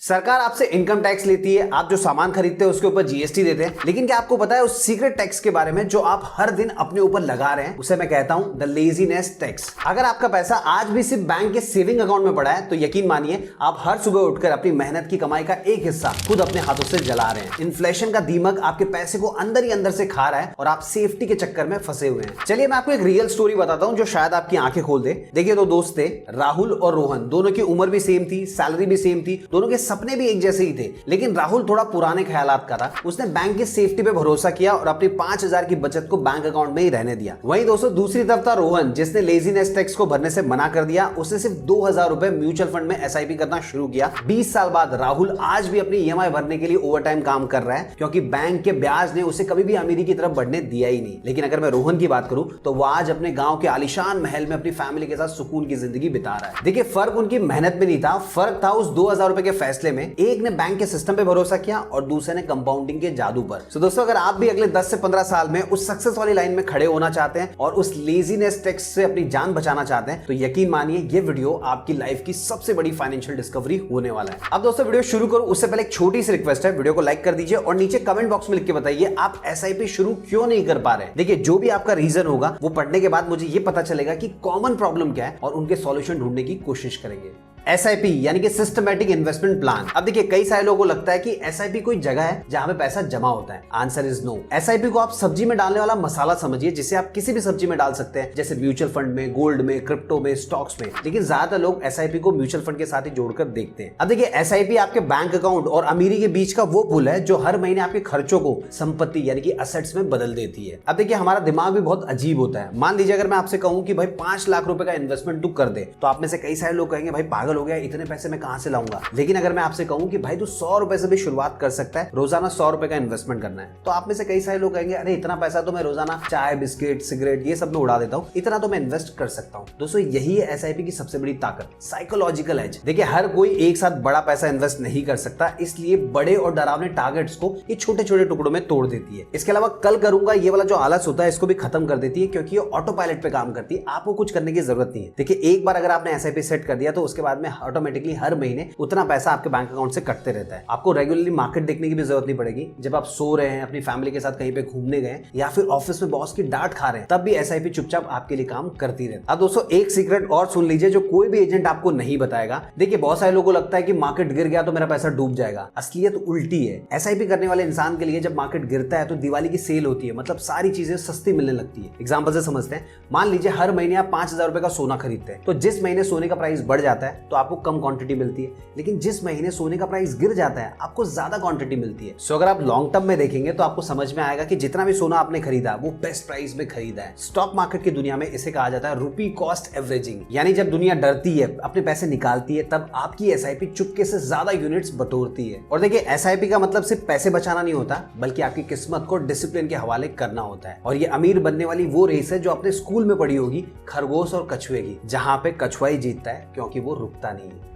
सरकार आपसे income tax लेती है, आप जो सामान खरीदते हैं उसके ऊपर जीएसटी देते हैं, लेकिन क्या आपको पता है उस सीक्रेट टैक्स के बारे में जो आप हर दिन अपने ऊपर लगा रहे हैं? उसे मैं कहता हूं द लेजीनेस टैक्स। अगर आपका पैसा आज भी सिर्फ बैंक के सेविंग अकाउंट में पड़ा है तो यकीन मानिए आप हर सुबह उठकर अपनी मेहनत की कमाई का एक हिस्सा खुद अपने हाथों से जला रहे हैं। इन्फ्लेशन का दीमक आपके पैसे को अंदर ही अंदर से खा रहा है और आप सेफ्टी के चक्कर में फंसे हुए हैं। चलिए मैं आपको एक रियल स्टोरी बताता हूं जो शायद आपकी आंखें खोल दे। देखिए, दो दोस्त थे, राहुल और रोहन। दोनों की उम्र भी सेम थी, सैलरी भी सेम थी, दोनों के सपने भी एक जैसे थे। लेकिन राहुल थोड़ा पुराने ख्यालात का था। उसने बैंक की सेफ्टी पे भरोसा किया और अपनी 5,000 की बचत को बैंक अकाउंट में ही रहने दिया। वहीं दोस्तों दूसरी तरफ था रोहन, जिसने लेजीनेस टैक्स को भरने से मना कर दिया। उसने सिर्फ 2,000 रुपए म्यूचुअल फंड में एसआईपी करना शुरू किया। 20 साल बाद राहुल आज भी अपनी ईएमआई भरने के लिए ओवरटाइम काम कर रहा है, क्योंकि बैंक के ब्याज ने उसे कभी भी अमीरी की तरफ बढ़ने दिया ही नहीं। लेकिन अगर मैं रोहन की बात करूं तो वह आज अपने गांव के आलीशान महल में अपनी फैमिली के साथ सुकून की जिंदगी बिता रहा है। देखिए, फर्क उनकी मेहनत में नहीं था, फर्क था उस 2,000 रुपए के फैसले में। एक ने बैंक के सिस्टम पे भरोसा किया और दूसरे ने कंपाउंडिंग के जादू पर। तो दोस्तों, अगर आप भी अगले 10 से 15 साल में उस सक्सेस वाली लाइन में खड़े होना चाहते हैं और उस लेजीनेस टैक्स से अपनी जान बचाना चाहते हैं तो यकीन मानिए ये वीडियो आपकी लाइफ की सबसे बड़ी फाइनेंशियल डिस्कवरी होने वाला है। अब दोस्तों वीडियो शुरू करूं उससे पहले एक छोटी सी रिक्वेस्ट है, वीडियो को लाइक कर दीजिए और नीचे कमेंट बॉक्स में लिख के बताइए आप एसआईपी शुरू क्यों नहीं कर पा रहे। देखिए, जो भी आपका रीजन होगा वो पढ़ने के बाद मुझे ये पता चलेगा कि कॉमन प्रॉब्लम क्या है और उनके सॉल्यूशन ढूंढने की कोशिश करेंगे। एसआईपी यानी कि सिस्टमैटिक इन्वेस्टमेंट प्लान। अब देखिए, कई सारे लोगों को लगता है कि एसआईपी कोई जगह है जहां पे पैसा जमा होता है। Answer is no. एसआईपी को आप सब्जी में डालने वाला मसाला समझिए, जिसे आप किसी भी सब्जी में डाल सकते हैं, जैसे म्यूचुअल फंड में, गोल्ड में, क्रिप्टो में, स्टॉक्स में। लेकिन ज्यादातर लोग एसआईपी को म्यूचुअल फंड के साथ ही जोड़कर देखते हैं। अब देखिए, एसआईपी आपके बैंक अकाउंट और अमीरी के बीच का वो पुल है जो हर महीने आपके खर्चों को संपत्ति यानी कि असेट्स में बदल देती है। अब देखिए, हमारा दिमाग भी बहुत अजीब होता है। मान लीजिए अगर मैं आपसे कहूं कि भाई 5 लाख रुपए का इन्वेस्टमेंट तू कर दे, तो आप में से कई सारे लोग कहेंगे भाई पागल हो गया, इतने पैसे मैं कहां से लाऊंगा। लेकिन अगर मैं आपसे कहूं कि भाई तू 100 रुपए से भी शुरुआत कर सकता है, रोजाना 100 रुपए का इन्वेस्टमेंट करना है, तो आप में से कई सारे लोग कहेंगे अरे इतना पैसा तो मैं रोजाना चाय, बिस्किट, सिगरेट ये सब में उड़ा देता हूं, इतना तो मैं इन्वेस्ट कर सकता हूं। दोस्तों, यही है एसआईपी की सबसे बड़ी ताकत, साइकोलॉजिकल एज। देखिए, हर कोई एक साथ बड़ा पैसा इन्वेस्ट नहीं कर सकता, इसलिए बड़े और डरावने टारगेट्स को ये छोटे छोटे टुकड़ों में तोड़ देती है। इसके अलावा कल करूंगा ये वाला जो आलस होता है इसको भी खत्म कर देती है, क्योंकि ये ऑटो पायलट पे काम करती है, आपको कुछ करने की जरूरत नहीं है। देखिए, एक बार अगर आपने एसआईपी सेट कर दिया तो उसके बाद में ऑटोमेटिकली हर महीने उतना पैसा आपके बैंक अकाउंट से कटते रहता है। आपको रेगुलरली मार्केट देखने की भी जरूरत नहीं पड़ेगी। जब आप सो रहे हैं, अपनी फैमिली के साथ कहीं पे घूमने गए या फिर ऑफिस में बॉस की डांट खा रहे हैं, तब भी एसआईपी चुपचाप आपके लिए काम करती रहती है। अब दोस्तों, एक सीक्रेट और सुन लीजिए जो कोई भी एजेंट आपको नहीं बताएगा। देखिए, बहुत सारे लोगों को लगता है कि मार्केट गिर गया तो मेरा पैसा डूब जाएगा। असलियत उल्टी है। एसआईपी करने वाले इंसान के लिए जब मार्केट गिरता है तो दिवाली की सेल होती है, मतलब सारी चीजें सस्ती मिलने लगती है। एग्जाम्पल से समझते हैं, मान लीजिए हर महीने आप 5,000 रुपए का सोना खरीदते हैं, तो जिस महीने सोने का प्राइस बढ़ जाता है तो आपको कम क्वांटिटी मिलती है, लेकिन जिस महीने सोने का प्राइस गिर जाता है आपको ज्यादा क्वांटिटी मिलती है। सो अगर आप लॉन्ग टर्म में देखेंगे तो आपको समझ में आएगा कि जितना भी सोना आपने खरीदा वो बेस्ट प्राइस में खरीदा है। स्टॉक मार्केट की दुनिया में इसे कहा जाता है रुपी कॉस्ट एवरेजिंग, यानी जब दुनिया डरती है, अपने पैसे निकालती है, तब आपकी एसआईपी चुपके से ज्यादा यूनिट्स बटोरती है। और देखिए, एसआईपी का मतलब सिर्फ पैसे बचाना नहीं होता, बल्कि आपकी किस्मत को डिसिप्लिन के हवाले करना होता है। और ये अमीर बनने वाली वो रेस है जो अपने स्कूल में पढ़ी होगी, खरगोश और कछुए की, जहां पे कछुआ ही जीतता है क्योंकि वो रुकता नहीं है।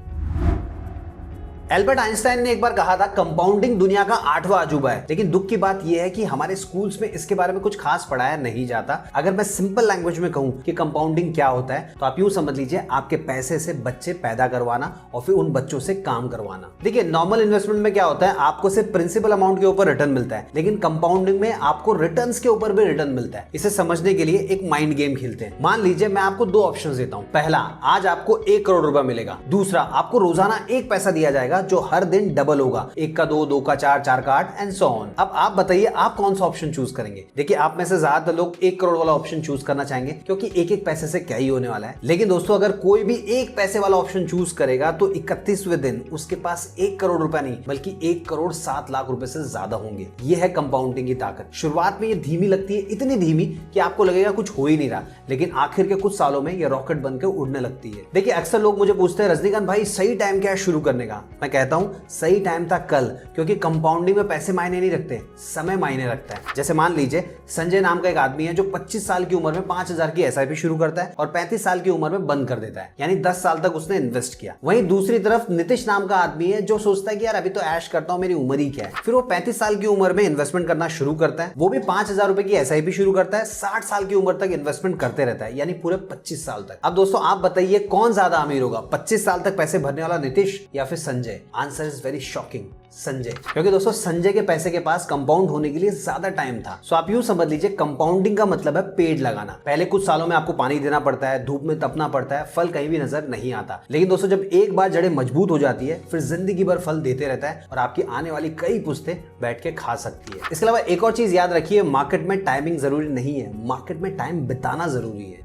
एल्बर्ट आइंस्टाइन ने एक बार कहा था कंपाउंडिंग दुनिया का 8वां अजूबा है, लेकिन दुख की बात यह है कि हमारे स्कूल्स में इसके बारे में कुछ खास पढ़ाया नहीं जाता। अगर मैं सिंपल लैंग्वेज में कहूं कि कंपाउंडिंग क्या होता है तो आप यूं समझ लीजिए, आपके पैसे से बच्चे पैदा करवाना और फिर उन बच्चों से काम करवाना। देखिए, नॉर्मल इन्वेस्टमेंट में क्या होता है, आपको सिर्फ प्रिंसिपल अमाउंट के ऊपर रिटर्न मिलता है, लेकिन कंपाउंडिंग में आपको रिटर्न के ऊपर भी रिटर्न मिलता है। इसे समझने के लिए एक माइंड गेम खेलते हैं। मान लीजिए मैं आपको 2 ऑप्शन देता हूं। पहला, आज आपको 1 करोड़ रुपए मिलेगा। दूसरा, आपको रोजाना 1 पैसा दिया जाएगा जो हर दिन डबल होगा, 1 का 2, 2 का 4, 4 का 8 एंड सो ऑन। अब आप बताइए आप कौन सा ऑप्शन चूज करेंगे। देखिए, आप में से ज्यादातर लोग 1 करोड़ वाला ऑप्शन चूज करना चाहेंगे, क्योंकि 1-1 पैसे से क्या ही होने वाला है। लेकिन दोस्तों, अगर कोई भी 1 पैसे वाला ऑप्शन चूज करेगा तो 31वें दिन उसके पास 1 करोड़ रुपए नहीं बल्कि 1 करोड़ 7 लाख रुपए से ज्यादा होंगे। यह है कंपाउंडिंग की ताकत। शुरुआत में ये धीमी लगती है, इतनी धीमी कि आपको लगेगा कुछ हो ही नहीं रहा, लेकिन आखिर के कुछ सालों में ये रॉकेट बनकर उड़ने लगती है। देखिए, अक्सर लोग मुझे पूछते हैं रजनीकांत भाई सही टाइम क्या है शुरू करने का। मैं कहता हूं सही टाइम था कल, क्योंकि कंपाउंडिंग में पैसे मायने नहीं रखते, समय मायने रखता है। जैसे मान लीजिए संजय नाम का एक आदमी है जो 25 साल की उम्र में 5,000 की एसआईपी शुरू करता है और 35 साल की उम्र में बंद कर देता है, यानी 10 साल तक उसने इन्वेस्ट किया। वहीं दूसरी तरफ नितिश नाम का आदमी है जो सोचता है कि यार अभी तो ऐश करता हूं, मेरी उम्र ही क्या है। फिर वो 35 साल की उम्र में इन्वेस्टमेंट करना शुरू करता है, वो भी 5,000 रुपए की एसआईपी शुरू करता है, 60 साल की उम्र तक इन्वेस्टमेंट करते रहता है, यानी पूरे 25 साल तक। अब दोस्तों, आप बताइए कौन ज्यादा अमीर होगा, 25 साल तक पैसे भरने वाला नितिश या फिर Sanjay. Sanjay? Answer is very shocking, Sanjay. क्योंकि दोस्तों संजय के पैसे के पास कंपाउंड होने के लिए ज्यादा टाइम था। सो आप यूं समझ लीजिए, कंपाउंडिंग का मतलब है पेड़ लगाना। पहले कुछ सालों में आपको पानी देना पड़ता है, धूप में तपना पड़ता है, फल कहीं भी नजर नहीं आता। लेकिन दोस्तों जब एक बार जड़ें मजबूत हो जाती है, फिर जिंदगी भर फल देते रहता है और आपकी आने वाली कई पुश्तें बैठ के खा सकती है। इसके अलावा एक और चीज याद रखिए, मार्केट में टाइमिंग जरूरी नहीं है, मार्केट में टाइम बिताना जरूरी है।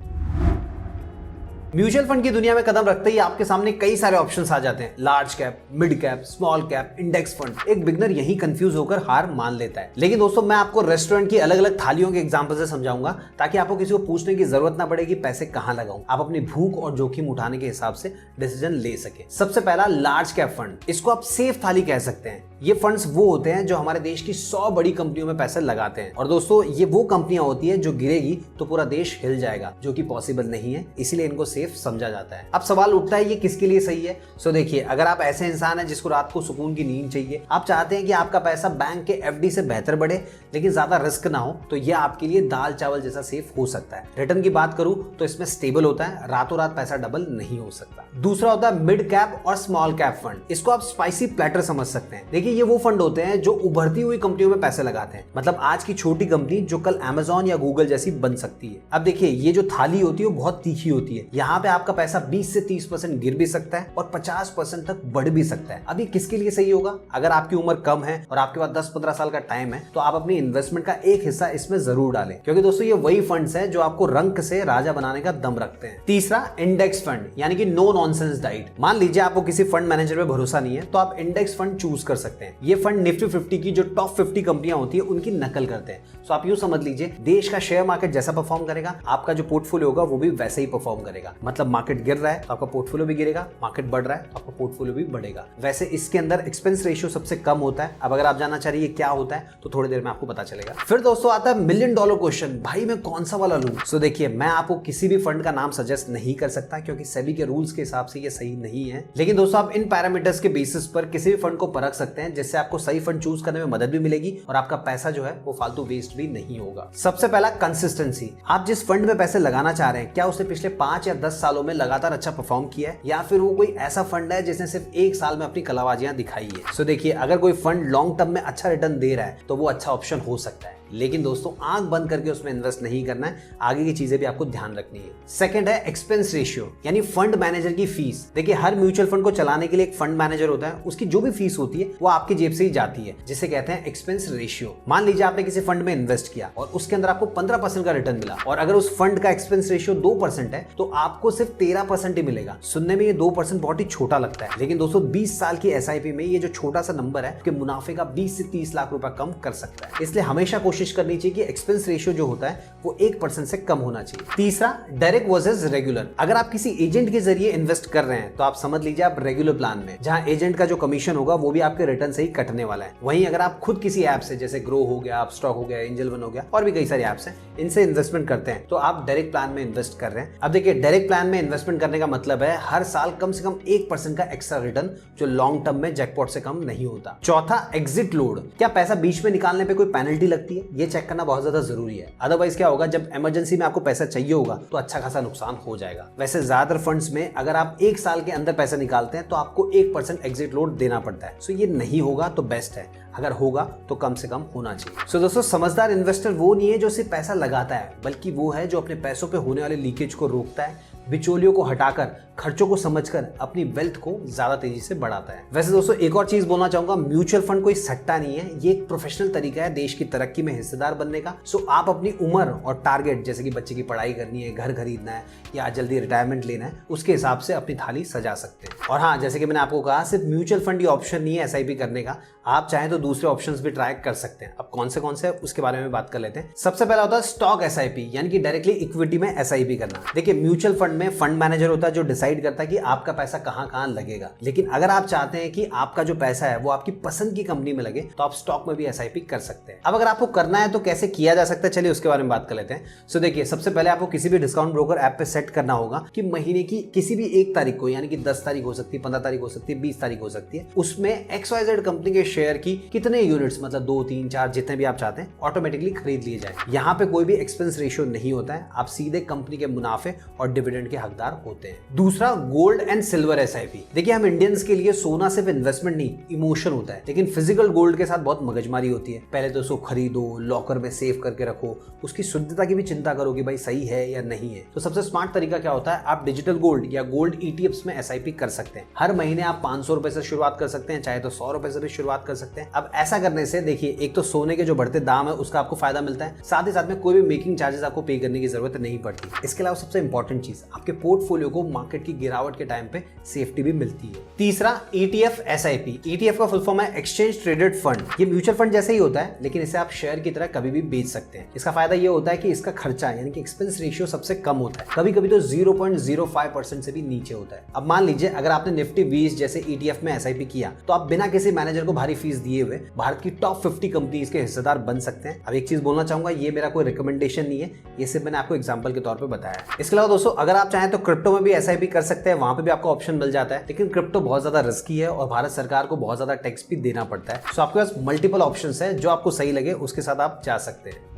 म्यूचुअल फंड की दुनिया में कदम रखते ही आपके सामने कई सारे ऑप्शंस आ जाते हैं, large cap, mid cap, small cap, index fund. एक बिगनर यही कंफ्यूज होकर हार मान लेता है। लेकिन दोस्तों मैं आपको रेस्टोरेंट की अलग अलग थालियों के एग्जांपल से समझाऊंगा, ताकि आपको किसी को पूछने की जरूरत ना पड़े कि पैसे कहां लगाऊं। आप अपनी भूख और जोखिम उठाने के हिसाब से डिसीजन ले सके। सबसे पहला लार्ज कैप फंड, इसको आप सेफ थाली कह सकते हैं। ये फंड्स वो होते हैं जो हमारे देश की 100 बड़ी कंपनियों में पैसे लगाते हैं। और दोस्तों ये वो कंपनियां होती है जो गिरेगी तो पूरा देश हिल जाएगा, जो कि पॉसिबल नहीं है, इसीलिए इनको सेफ समझा जाता है। अब सवाल उठता है ये किसके लिए सही है? सो देखिए, अगर आप ऐसे इंसान हैं जिसको रात को सुकून की नींद चाहिए, आप चाहते हैं कि आपका पैसा बैंक के एफडी से बेहतर बढ़े लेकिन ज्यादा रिस्क ना हो, तो यह आपके लिए दाल चावल जैसा सेफ हो सकता है। रिटर्न की बात करूं तो इसमें स्टेबल होता है, रातों रात पैसा डबल नहीं हो सकता। दूसरा होता है मिड कैप और स्मॉल कैप फंड। इसको आप स्पाइसी प्लेटर समझ सकते हैं। देखिए ये वो फंड होते हैं जो उभरती हुई कंपनियों में पैसे लगाते हैं, मतलब आज की छोटी कंपनी जो कल अमेज़न या गूगल जैसी बन सकती है। अब देखिए ये जो थाली होती है वो बहुत तीखी होती है। यहाँ पे आपका पैसा 20 से 30% गिर भी सकता है और 50% तक बढ़ भी सकता है। अब ये किसके लिए सही होगा? अगर आपकी उम्र कम है और आपके पास 10-15 साल का टाइम है तो आप अपनी इन्वेस्टमेंट का एक हिस्सा इसमें जरूर डालें, क्योंकि दोस्तों ये वही फंड्स हैं जो आपको रंक से राजा बनाने का दम रखते हैं। तीसरा इंडेक्स फंड, यानी कि नो नॉनसेंस डाइट। मान लीजिए आपको किसी फंड मैनेजर पे भरोसा नहीं है तो आप इंडेक्स फंड चूज कर सकते हैं। ये फंड निफ्टी 50 की जो टॉप 50 कंपनियां होती है उनकी नकल करते हैं। सो आप यूं समझ लीजिए, देश का शेयर मार्केट जैसा परफॉर्म करेगा, आपका जो पोर्टफोलियो होगा वो भी वैसे ही परफॉर्म करेगा। मतलब मार्केट गिर रहा है तो आपका पोर्टफोलियो भी गिरेगा, मार्केट बढ़ रहा है तो आपका पोर्टफोलियो भी बढ़ेगा। वैसे इसके अंदर एक्सपेंस रेशियो सबसे कम होता है। अब अगर आप जानना चाह रही है क्या होता है तो थोड़ी देर में आपको पता चलेगा। फिर दोस्तों आता है $1 मिलियन क्वेश्चन, भाई मैं कौन सा वाला लूं? सो देखिए, मैं आपको किसी भी फंड का नाम सजेस्ट नहीं कर सकता क्योंकि सेबी के रूल्स के हिसाब से ये सही नहीं है। लेकिन दोस्तों आप इन पैरामीटर्स के बेसिस पर किसी भी फंड को परख सकते हैं, जिससे आपको सही फंड चूज करने में मदद भी मिलेगी और आपका पैसा जो है वो फालतू वेस्ट भी नहीं होगा। सबसे पहला कंसिस्टेंसी। आप जिस फंड में पैसे लगाना चाह रहे हैं, क्या उसने पिछले 5 या 10 सालों में लगातार अच्छा परफॉर्म किया है, या फिर वो कोई ऐसा फंड है जिसने सिर्फ 1 साल में अपनी कलाबाजियां दिखाई है? सो देखिए, अगर कोई फंड लॉन्ग टर्म में अच्छा रिटर्न दे रहा है तो वो अच्छा ऑप्शन हो सकता है, लेकिन दोस्तों आंख बंद करके उसमें इन्वेस्ट नहीं करना है। आगे की चीजें भी आपको ध्यान रखनी है। सेकंड है एक्सपेंस रेशियो, यानी फंड मैनेजर की फीस। देखिए हर म्यूचुअल फंड को चलाने के लिए एक फंड मैनेजर होता है, उसकी जो भी फीस होती है वो आपकी जेब से ही जाती है, जिसे कहते हैं एक्सपेंस रेशियो। मान लीजिए आपने किसी फंड में इन्वेस्ट किया और उसके अंदर आपको 15% का रिटर्न मिला, और अगर उस फंड का एक्सपेंस रेशियो 2% है तो आपको सिर्फ 13% ही मिलेगा। सुनने में ये 2% बहुत ही छोटा लगता है, लेकिन दोस्तों 20 साल की एसआईपी में ये जो छोटा सा नंबर है उसके मुनाफे का 20 से 30 लाख रुपए कम कर सकता है। इसलिए हमेशा कोशिश करनी चाहिए कि एक्सपेंस रेशियो जो होता है वो 1% से कम होना चाहिए। तीसरा, डायरेक्ट वर्सेस रेगुलर। अगर आप किसी एजेंट के जरिए इन्वेस्ट कर रहे हैं तो आप समझ लीजिए आप रेगुलर प्लान में, जहां एजेंट का जो कमीशन होगा वो भी आपके रिटर्न से ही कटने वाला है। वहीं अगर आप खुद किसी ऐप से, जैसे ग्रो हो गया, अपस्टॉक हो गया, एंजल वन हो गया, और भी कई सारे ऐप्स हैं, इनसे इन्वेस्टमेंट करते हैं तो आप डायरेक्ट प्लान में इन्वेस्ट कर रहे हैं। अब देखिए, डायरेक्ट प्लान में इन्वेस्टमेंट करने का मतलब है हर साल कम से कम 1% का एक्स्ट्रा रिटर्न, जो लॉन्ग टर्म में जैकपॉट से कम नहीं होता। चौथा, एग्जिट लोड। क्या पैसा बीच में निकालने पे कोई पेनल्टी लगती है? ये चेक करना बहुत ज्यादा जरूरी है। अदरवाइज क्या होगा, जब इमरजेंसी में आपको पैसा चाहिए होगा तो अच्छा खासा नुकसान हो जाएगा। वैसे ज्यादातर फंड्स में अगर आप 1 साल के अंदर पैसा निकालते हैं तो आपको 1% एग्जिट लोड देना पड़ता है। सो ये नहीं होगा तो बेस्ट है, अगर होगा तो कम से कम होना चाहिए। सो दोस्तों, समझदार इन्वेस्टर वो नहीं है जो सिर्फ पैसा लगाता है, बल्कि वो है जो अपने पैसों पे होने वाले लीकेज को रोकता है, बिचौलियों को हटाकर खर्चों को समझकर अपनी वेल्थ को ज्यादा तेजी से बढ़ाता है। वैसे दोस्तों एक और चीज बोलना चाहूंगा, म्यूचुअल फंड कोई सट्टा नहीं है, ये एक प्रोफेशनल तरीका है देश की तरक्की में हिस्सेदार बनने का। सो आप अपनी उम्र और टारगेट, जैसे कि बच्चे की पढ़ाई करनी है, घर खरीदना है या जल्दी रिटायरमेंट लेना है, उसके हिसाब से अपनी थाली सजा सकते हैं। और हाँ, जैसे कि मैंने आपको कहा, सिर्फ म्यूचुअल फंड ही ऑप्शन नहीं है एसआईपी करने का, आप चाहें तो दूसरे ऑप्शंस भी ट्राई कर सकते हैं। अब कौन से उसके बारे में बात कर लेते हैं। सबसे पहला होता है स्टॉक एसआईपी, यानी कि डायरेक्टली इक्विटी में एसआईपी करना। देखिए म्यूचुअल फंड में फंड मैनेजर होता है जो डिसाइड करता है कि आपका पैसा कहां लगेगा, लेकिन अगर आप चाहते हैं कि आपका जो पैसा है वो आपकी पसंद की कंपनी में लगे तो आप स्टॉक में भी एसआईपी कर सकते हैं। अब अगर आपको करना है तो कैसे किया जा सकता है, चलिए उसके बारे में बात कर लेते हैं। सो देखिए, सबसे पहले आपको किसी भी डिस्काउंट ब्रोकर ऐप पे सेट करना होगा कि महीने की किसी भी 1 तारीख को, यानी कि 10 तारीख हो सकती है, 15 तारीख हो सकती है, 20 तारीख हो सकती है, उसमें XYZ कंपनी के शेयर की कितने यूनिट्स, मतलब 2, 3, 4 जितने भी आप चाहते हैं, ऑटोमेटिकली खरीद लिए जाए। यहाँ पे कोई भी एक्सपेंस रेशियो नहीं होता है, आप सीधे कंपनी के मुनाफे और डिविडेंड के हकदार होते हैं। दूसरा, गोल्ड एंड सिल्वर एसआईपी। देखिए, हम इंडियंस के लिए सोना सिर्फ इन्वेस्टमेंट नहीं, इमोशन होता है, लेकिन फिजिकल गोल्ड के साथ बहुत मगजमारी होती है। पहले तो उसको खरीदो, लॉकर में सेव करके रखो, उसकी शुद्धता की भी चिंता करो कि भाई सही है या नहीं है। तो सबसे स्मार्ट तरीका क्या होता है, आप डिजिटल गोल्ड या गोल्ड ईटीएफ्स में एसआईपी कर सकते हैं। हर महीने आप 500 रुपए से शुरुआत कर सकते हैं, चाहे तो 100 रुपए से भी शुरुआत कर सकते हैं। अब ऐसा करने से देखिए, एक तो सोने के जो बढ़ते दाम है उसका आपको फायदा मिलता है, साथ ही साथ में कोई भी मेकिंग चार्जेस आपको पे करने की जरूरत नहीं पड़ती। इसके अलावा सबसे इंपॉर्टेंट चीज, आपके पोर्टफोलियो को मार्केट की गिरावट के टाइम पे सेफ्टी भी मिलती है। तीसरा, ईटीएफ एसआईपी। ईटीएफ का फुल फॉर्म है एक्सचेंज ट्रेडेड फंड। ये म्यूचुअल फंड जैसे ही होता है, लेकिन इसे आप शेयर की तरह कभी भी बेच सकते हैं। इसका फायदा ये होता है कि इसका खर्चा यानी कि एक्सपेंस रेशियो सबसे कम होता है, कभी कभी तो 0.05% से भी नीचे होता है। अब मान लीजिए, अगर आपने निफ्टी 20 जैसे ईटीएफ में एसआईपी किया, तो आप बिना किसी मैनेजर को भारी फीस दिए हुए भारत की टॉप 50 कंपनीज के हिस्सेदार बन सकते हैं। अब एक चीज बोलना चाहूंगा, ये मेरा कोई रिकमेंडेशन नहीं है, ये सिर्फ मैंने आपको एग्जांपल के तौर पे बताया है। इसके अलावा दोस्तों, अगर आप चाहें तो क्रिप्टो में भी एसआईपी कर सकते हैं, वहां पे भी आपको ऑप्शन मिल जाता है, लेकिन क्रिप्टो बहुत ज्यादा रिस्की है और भारत सरकार को बहुत ज्यादा टैक्स भी देना पड़ता है। सो आपके पास मल्टीपल ऑप्शंस है, जो आपको सही लगे उसके साथ आप जा सकते हैं।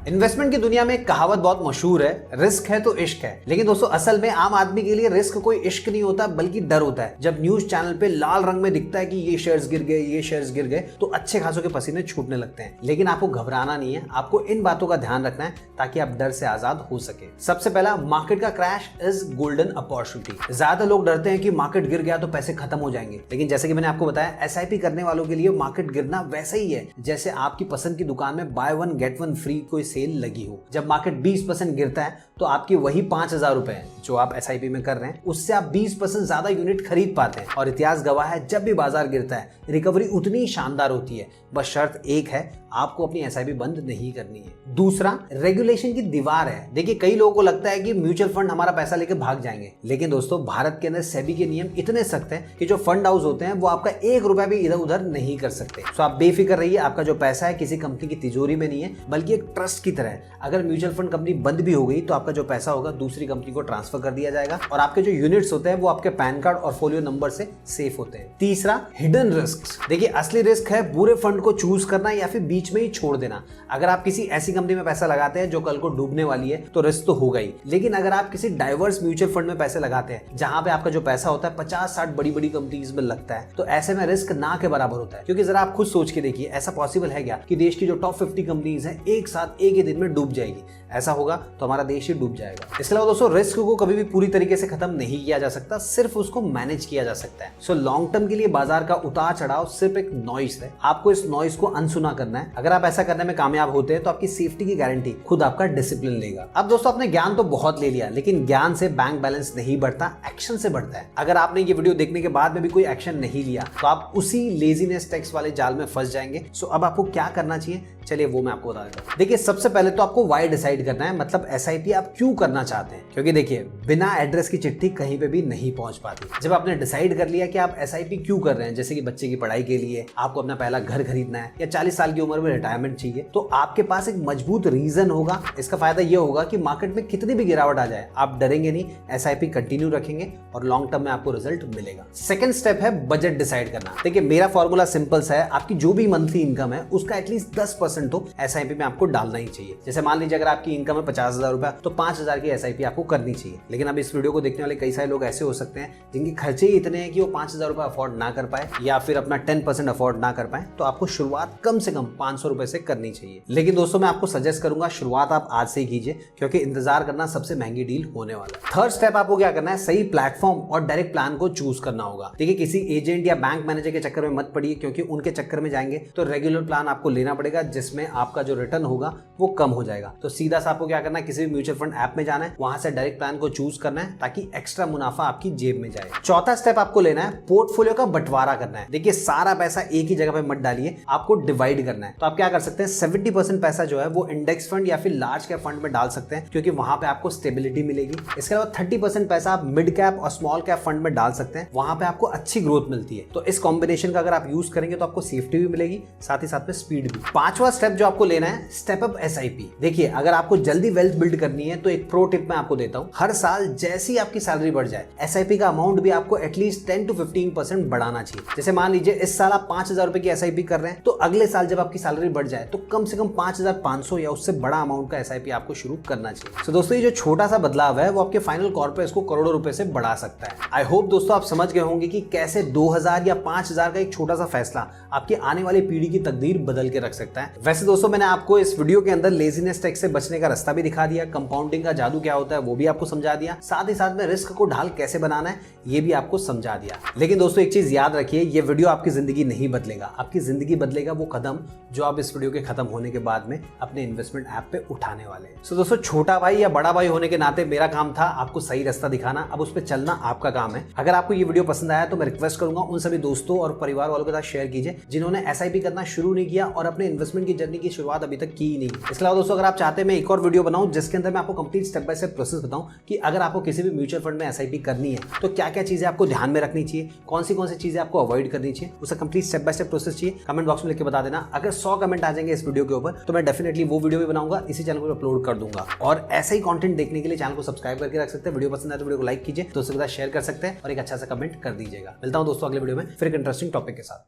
इन्वेस्टमेंट की दुनिया में एक कहावत बहुत मशहूर है, रिस्क है तो इश्क है। लेकिन दोस्तों, असल में आम आदमी के लिए रिस्क कोई इश्क नहीं होता, बल्कि डर होता है। जब न्यूज चैनल पे लाल रंग में दिखता है कि ये शेयर्स गिर गए, ये शेयर्स गिर गए, तो अच्छे खासों के पसीने छूटने लगते हैं। लेकिन आपको घबराना नहीं है, आपको इन बातों का ध्यान रखना है ताकि आप डर से आजाद हो सके। सबसे पहला, मार्केट का क्रैश इज गोल्डन अपॉर्चुनिटी। ज्यादा लोग डरते हैं कि मार्केट गिर गया तो पैसे खत्म हो जाएंगे, लेकिन जैसे कि मैंने आपको बताया, एसआईपी करने वालों के लिए मार्केट गिरना वैसे ही है जैसे आपकी पसंद की दुकान में by one get one free कोई सेल लगी हो। जब मार्केट 20% गिरता है, तो आपकी वही 5,000 रुपए है जो आप एसआईपी में कर रहे हैं, उससे आप 20% ज्यादा यूनिट खरीद पाते हैं। और इतिहास गवाह है, जब भी बाजार गिरता है, रिकवरी उतनी शानदार होती है। बस शर्त एक है, आपको अपनी एसआईपी बंद नहीं करनी है। दूसरा, रेगुलेशन की दीवार है। देखिए, कई लोगों को लगता है कि म्यूचुअल फंड हमारा पैसा लेके भाग जाएंगे, लेकिन दोस्तों, भारत के अंदर सेबी के नियम इतने सख्त हैं कि जो फंड हाउस होते हैं वो आपका 1 रुपया भी इधर उधर नहीं कर सकते। तो आप बेफिक्र रहिए, आपका जो पैसा है किसी कंपनी की तिजोरी में नहीं है, बल्कि एक ट्रस्ट की तरह है। अगर म्यूचुअल फंड कंपनी बंद भी हो गई, तो आपका जो पैसा होगा दूसरी कंपनी को ट्रांसफर कर दिया जाएगा, और आपके जो यूनिट्स होते हैं वो आपके पैन कार्ड और फोलियो नंबर से सेफ होते हैं। तीसरा, हिडन रिस्क। देखिए, असली रिस्क है पूरे फंड को चूज करना या फिर बीच में ही छोड़ देना। अगर आप किसी ऐसी कंपनी में पैसा लगाते हैं जो कल को डूबने वाली है, तो रिस्क तो होगा ही, लेकिन अगर आप किसी डाइवर्स म्यूचुअल फंड में पैसे लगाते हैं जहां पे आपका जो पैसा होता है 50-60 बड़ी बड़ी कंपनीज में लगता है, तो ऐसे में रिस्क ना के बराबर होता है। क्योंकि जरा आप खुद सोच के देखिए, ऐसा पॉसिबल है क्या कि देश की जो टॉप 50 कंपनीज है एक साथ एक ही दिन में डूब जाएगी? ऐसा होगा तो हमारा देश ही डूब जाएगा। इसके अलावा दोस्तों, रिस्क को कभी भी पूरी तरीके से खत्म नहीं किया जा सकता, सिर्फ उसको मैनेज किया जा सकता है। सो लॉन्ग टर्म के लिए बाजार का उतार चढ़ाव सिर्फ एक नॉइस है, आपको इस नॉइस को अनसुना करना है। अगर आप ऐसा करने में कामयाब होते हैं तो आपकी सेफ्टी की गारंटी खुद आपका डिसिप्लिन लेगा। अब दोस्तों, आपने ज्ञान तो बहुत ले लिया, लेकिन ज्ञान से बैंक बैलेंस नहीं बढ़ता, एक्शन से बढ़ता है। अगर आपने ये वीडियो देखने के बाद में भी कोई एक्शन नहीं लिया, तो आप उसी लेजीनेस टैक्स वाले जाल में फंस जाएंगे। सो अब आपको क्या करना चाहिए, चलिए वो मैं आपको बता देता हूं। देखिए, सबसे पहले तो आपको वाई डिसाइड करना है, मतलब एसआईपी आप क्यों करना चाहते हैं। क्योंकि देखिए, बिना एड्रेस की चिट्ठी कहीं पे भी नहीं पहुंच पाती। जब आपने डिसाइड कर लिया कि आप एसआईपी क्यों कर रहे हैं, जैसे कि बच्चे की पढ़ाई के लिए, आपको अपना पहला घर खरीदना है, या 40 साल की उम्र में रिटायरमेंट चाहिए, तो आपके पास एक मजबूत रीजन होगा। इसका फायदा यह होगा कि मार्केट में कितनी भी गिरावट आ जाए, आप डरेंगे नहीं, एसआईपी कंटिन्यू रखेंगे और लॉन्ग टर्म में आपको रिजल्ट मिलेगा। सेकंड स्टेप है बजट डिसाइड करना। देखिए, मेरा फॉर्मूला सिंपल सा है, आपकी जो भी मंथली इनकम है उसका एटलीस्ट 10% तो एसआईपी में आपको डालना ही चाहिए। जैसे मान लीजिए, अगर आपकी इनकम है 50,000 रुपया, तो 5,000 की एसआईपी आपको करनी चाहिए। लेकिन अब इस वीडियो को देखने वाले कई सारे लोग ऐसे हो सकते हैं जिनके खर्चे ही इतने हैं कि वो 5,000 रुपए अफोर्ड ना कर पाए, या फिर अपना 10% अफोर्ड ना कर पाए। तो आपको शुरुआत कम से कम 500 रुपए से करनी चाहिए। लेकिन दोस्तों, मैं आपको सजेस्ट करूंगा शुरुआत आप आज से ही कीजिए, क्योंकि इंतजार करना सबसे महंगी डील होने वाला है। थर्ड स्टेप आपको क्या करना है, सही प्लेटफॉर्म और डायरेक्ट प्लान को चूज करना होगा। देखिए, किसी एजेंट या बैंक मैनेजर के चक्कर में मत पड़िए, क्योंकि उनके चक्कर में जाएंगे तो रेगुलर प्लान आपको लेना पड़ेगा, जिसमें आपका जो रिटर्न होगा वो कम हो जाएगा। तो सीधा सा आपको क्या करना है, किसी भी म्यूचुअल फंड ऐप में जाना है, वहां से डायरेक्ट प्लान को चूज करना है ताकि एक्स्ट्रा मुनाफा आपकी जेब में जाए। चौथा स्टेप आपको लेना है, पोर्टफोलियो का बंटवारा करना है। देखिए, सारा पैसा एक ही जगह पे मत डालिए, आपको डिवाइड करना है। तो आप क्या कर सकते हैं, 70% पैसा जो है वो इंडेक्स फंड या फिर लार्ज कैप फंड में डाल सकते हैं, क्योंकि वहां पे आपको स्टेबिलिटी मिलेगी। इसके अलावा 30% पैसा आप मिड कैप और स्मॉल कैप फंड में डाल सकते हैं, वहां पे आपको अच्छी ग्रोथ मिलती है। तो इस कॉम्बिनेशन का अगर आप यूज करेंगे तो आपको सेफ्टी भी मिलेगी, साथ ही साथ में स्पीड भी। पांचवा स्टेप जो आपको लेना है, स्टेप अप एसआईपी। देखिए, अगर आपको जल्दी वेल्थ बिल्ड करनी है तो एक प्रो टिप मैं आपको देता हूं। हर साल जैसी आपकी सैलरी बढ़ जाए, एसआईपी का अमाउंट भी आपको एटलीस्ट 10 to 15% बढ़ाना चाहिए। जैसे मान लीजिए इस साल आप 5,000 रुपए की एसआईपी कर रहे हैं, तो अगले साल जब आपकी सैलरी बढ़ जाए तो कम से कम 5,500 या उससे बड़ा अमाउंट का एसआईपी आपको शुरू करना चाहिए। तो दोस्तों, ये जो छोटा सा बदलाव है वो आपके फाइनल कॉर्पस को करोड़ों रुपए से बढ़ा सकता है। आई होप दोस्तों आप समझ गए होंगे कि कैसे 2,000 या 5,000 का एक छोटा सा फैसला आपकी आने वाली पीढ़ी की तकदीर बदल के रख सकता है। वैसे दोस्तों, मैंने आपको इस वीडियो के अंदर लेजीनेस टैक्स से बचने का रास्ता भी दिखा दिया, कंपाउंडिंग का जादू क्या होता है वो भी आपको समझा दिया, साथ ही साथ में रिस्क को ढाल कैसे बनाना है ये भी आपको समझा दिया। लेकिन दोस्तों, एक चीज याद रखिए, ये वीडियो आपकी जिंदगी नहीं बदलेगा। आपकी जिंदगी बदलेगा वो कदम जो आप इस वीडियो के खत्म होने के बाद में अपने इन्वेस्टमेंट ऐप पे उठाने वाले हैं। सो दोस्तों, छोटा भाई या बड़ा भाई होने के नाते मेरा काम था आपको सही रास्ता दिखाना, अब उस पर चलना आपका काम है। अगर आपको ये वीडियो पसंद आया तो मैं रिक्वेस्ट करूंगा उन सभी दोस्तों और परिवार वालों के साथ शेयर कीजिए जिन्होंने एसआईपी करना शुरू नहीं किया और अपने इन्वेस्टमेंट की जर्नी की शुरुआत अभी तक की ही नहीं। इसके अलावा दोस्तों, अगर आप चाहते हैं मैं एक और वीडियो बनाऊं जिसके अंदर मैं आपको complete step by step process बताऊं कि अगर आपको किसी भी म्यूचुअल फंड में एसआईपी करनी है तो क्या क्या चीजें आपको ध्यान में रखनी चाहिए, कौन सी चीजें आपको अवॉइड करनी चाहिए, उसका complete step by step process चाहिए, कमेंट बॉक्स में लिख के बता देना। अगर 100 कमेंट आ जाएंगे इस वीडियो के ऊपर तो मैं डेफिनेटली वो वीडियो भी बनाऊंगा, इसी चैनल पर अपलोड कर दूंगा। और ऐसा ही कंटेंट देखने के लिए चैनल को सब्सक्राइब करके रख सकते हैं। वीडियो पसंद आए तो वीडियो को लाइक कीजिए, दोस्तों के साथ शेयर कर सकते हैं और एक अच्छा सा कमेंट कर दीजिएगा। मिलता हूं दोस्तों अगले वीडियो में फिर एक इंटरेस्टिंग टॉपिक के साथ।